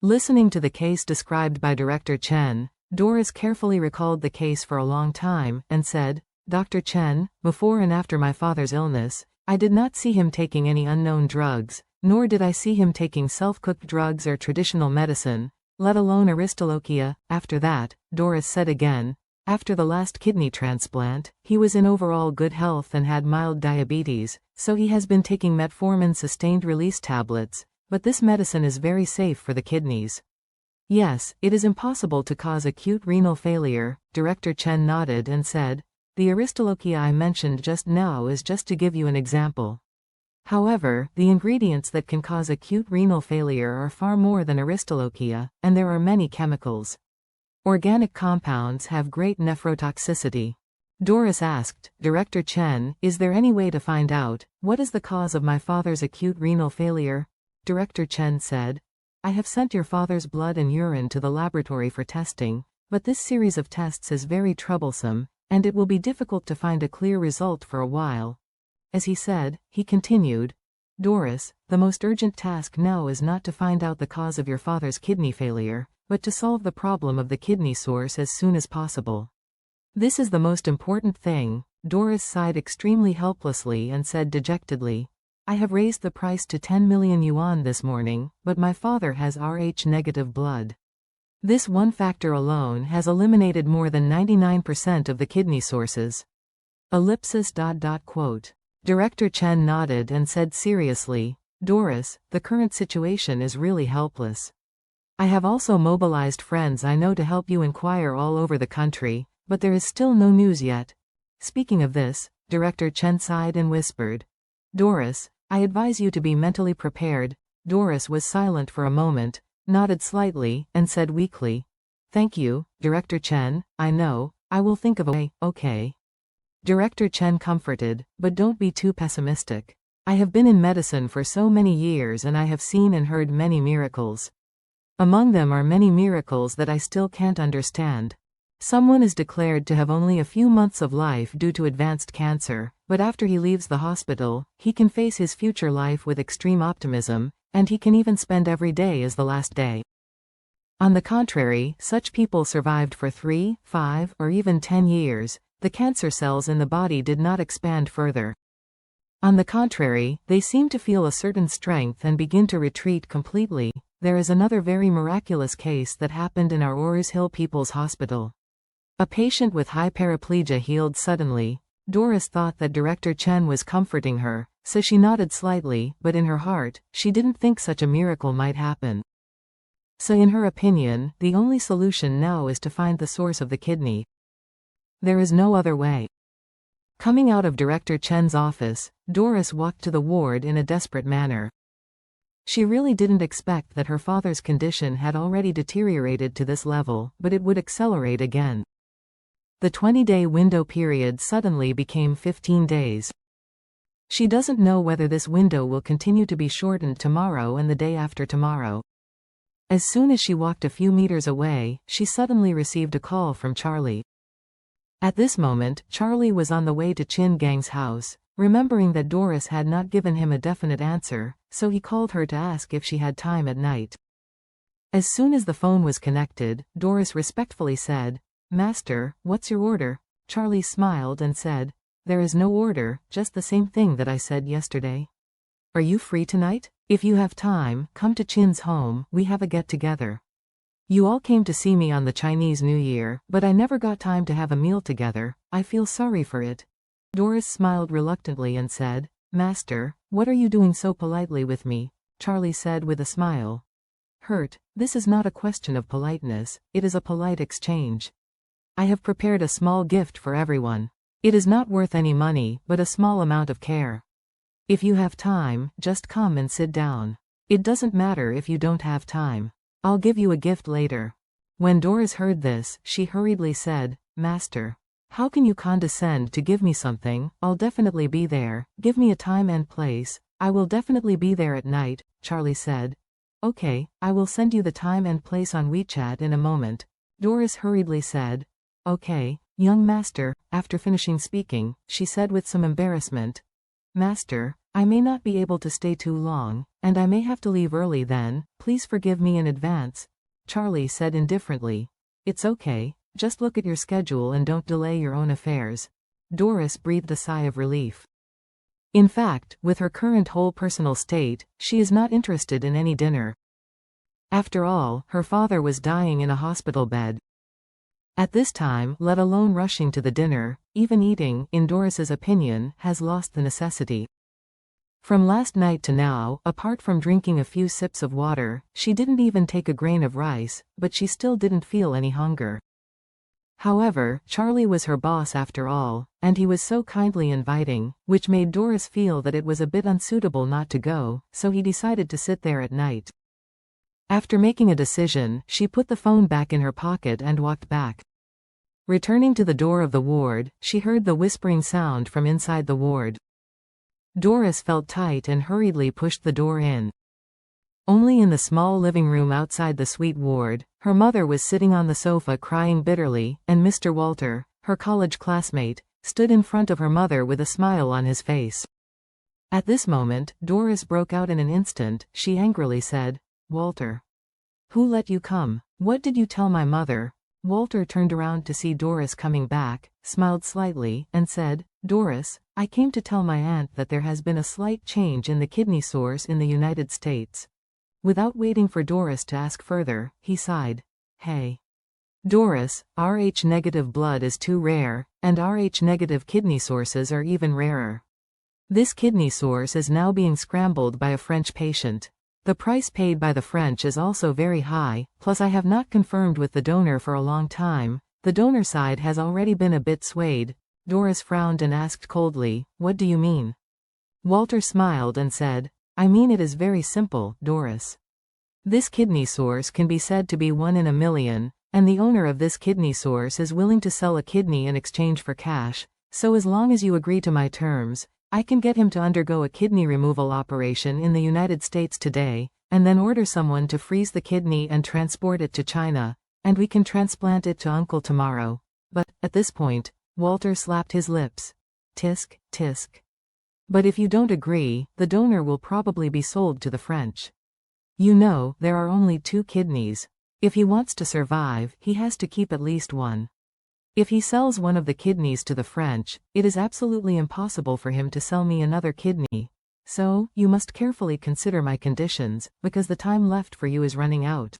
Listening to the case described by Director Chen, Doris carefully recalled the case for a long time, and said, "Dr. Chen, before and after my father's illness, I did not see him taking any unknown drugs, nor did I see him taking self-cooked drugs or traditional medicine, let alone Aristolochia." After that, Doris said again, after the last kidney transplant, he was in overall good health and had mild diabetes, so he has been taking metformin sustained-release tablets, but this medicine is very safe for the kidneys. Yes, it is impossible to cause acute renal failure, Director Chen nodded and said, "The Aristolochia I mentioned just now is just to give you an example. However, the ingredients that can cause acute renal failure are far more than Aristolochia, and there are many chemicals. Organic compounds have great nephrotoxicity." Doris asked, "Director Chen, is there any way to find out, what is the cause of my father's acute renal failure?" Director Chen said, "I have sent your father's blood and urine to the laboratory for testing, but this series of tests is very troublesome, and it will be difficult to find a clear result for a while." As he said, he continued, "Doris, the most urgent task now is not to find out the cause of your father's kidney failure, but to solve the problem of the kidney source as soon as possible. This is the most important thing." Doris sighed extremely helplessly and said dejectedly, "I have raised the price to 10 million yuan this morning, but my father has Rh-negative blood. This one factor alone has eliminated more than 99% of the kidney sources." Quote. Director Chen nodded and said seriously, "Doris, the current situation is really helpless. I have also mobilized friends I know to help you inquire all over the country, but there is still no news yet." Speaking of this, Director Chen sighed and whispered, "Doris, I advise you to be mentally prepared." Doris was silent for a moment, nodded slightly, and said weakly, "Thank you, Director Chen, I know, I will think of a way." "Okay." Director Chen comforted, "But don't be too pessimistic. I have been in medicine for so many years and I have seen and heard many miracles. Among them are many miracles that I still can't understand. Someone is declared to have only a few months of life due to advanced cancer, but after he leaves the hospital, he can face his future life with extreme optimism, and he can even spend every day as the last day. On the contrary, such people survived for 3, 5, or even 10 years. The cancer cells in the body did not expand further. On the contrary, they seem to feel a certain strength and begin to retreat completely." There is another very miraculous case that happened in our Ores Hill People's Hospital. A patient with high paraplegia healed suddenly. Doris thought that Director Chen was comforting her, so she nodded slightly, but in her heart, she didn't think such a miracle might happen. So in her opinion, the only solution now is to find the source of the kidney. There is no other way. Coming out of Director Chen's office, Doris walked to the ward in a desperate manner. She really didn't expect that her father's condition had already deteriorated to this level, but it would accelerate again. The 20-day window period suddenly became 15 days. She doesn't know whether this window will continue to be shortened tomorrow and the day after tomorrow. As soon as she walked a few meters away, she suddenly received a call from Charlie. At this moment, Charlie was on the way to Chin Gang's house, remembering that Doris had not given him a definite answer, so he called her to ask if she had time at night. As soon as the phone was connected, Doris respectfully said, "Master, what's your order?" Charlie smiled and said, "There is no order, just the same thing that I said yesterday. Are you free tonight? If you have time, come to Chin's home, we have a get-together. You all came to see me on the Chinese New Year, but I never got time to have a meal together. I feel sorry for it." Doris smiled reluctantly and said, "Master, what are you doing so politely with me?" Charlie said with a smile. "Hurt, this is not a question of politeness, it is a polite exchange. I have prepared a small gift for everyone. It is not worth any money, but a small amount of care. If you have time, just come and sit down. It doesn't matter if you don't have time. I'll give you a gift later." When Doris heard this, she hurriedly said, "Master, how can you condescend to give me something? I'll definitely be there. Give me a time and place. I will definitely be there at night." Charlie said, "Okay, I will send you the time and place on WeChat in a moment." Doris hurriedly said, "Okay, young master." After finishing speaking, she said with some embarrassment, Master, I may not be able to stay too long, and I may have to leave early then, please forgive me in advance, Charlie said indifferently. It's okay, just look at your schedule and don't delay your own affairs. Doris breathed a sigh of relief. In fact, with her current whole personal state, she is not interested in any dinner. After all, her father was dying in a hospital bed. At this time, let alone rushing to the dinner, even eating, in Doris's opinion, has lost the necessity. From last night to now, apart from drinking a few sips of water, she didn't even take a grain of rice, but she still didn't feel any hunger. However, Charlie was her boss after all, and he was so kindly inviting, which made Doris feel that it was a bit unsuitable not to go, so he decided to sit there at night. After making a decision, she put the phone back in her pocket and walked back. Returning to the door of the ward, she heard the whispering sound from inside the ward. Doris felt tight and hurriedly pushed the door in. Only in the small living room outside the suite ward, her mother was sitting on the sofa crying bitterly, and Mr. Walter, her college classmate, stood in front of her mother with a smile on his face. At this moment, Doris broke out in an instant. She angrily said, "Walter. Who let you come? What did you tell my mother?" Walter turned around to see Doris coming back, smiled slightly, and said, "Doris, I came to tell my aunt that there has been a slight change in the kidney source in the United States." Without waiting for Doris to ask further, he sighed. "Hey. Doris, Rh-negative blood is too rare, and Rh-negative kidney sources are even rarer. This kidney source is now being scrambled by a French patient. The price paid by the French is also very high, plus I have not confirmed with the donor for a long time. The donor side has already been a bit swayed." Doris frowned and asked coldly, "What do you mean?" Walter smiled and said, "I mean it is very simple, Doris. This kidney source can be said to be 1 in a million, and the owner of this kidney source is willing to sell a kidney in exchange for cash, so as long as you agree to my terms, I can get him to undergo a kidney removal operation in the United States today, and then order someone to freeze the kidney and transport it to China, and we can transplant it to Uncle tomorrow." But, at this point, Walter slapped his lips. Tisk, tisk. "But if you don't agree, the donor will probably be sold to the French. You know, there are only 2 kidneys. If he wants to survive, he has to keep at least one. If he sells one of the kidneys to the French, it is absolutely impossible for him to sell me another kidney. So, you must carefully consider my conditions, because the time left for you is running out."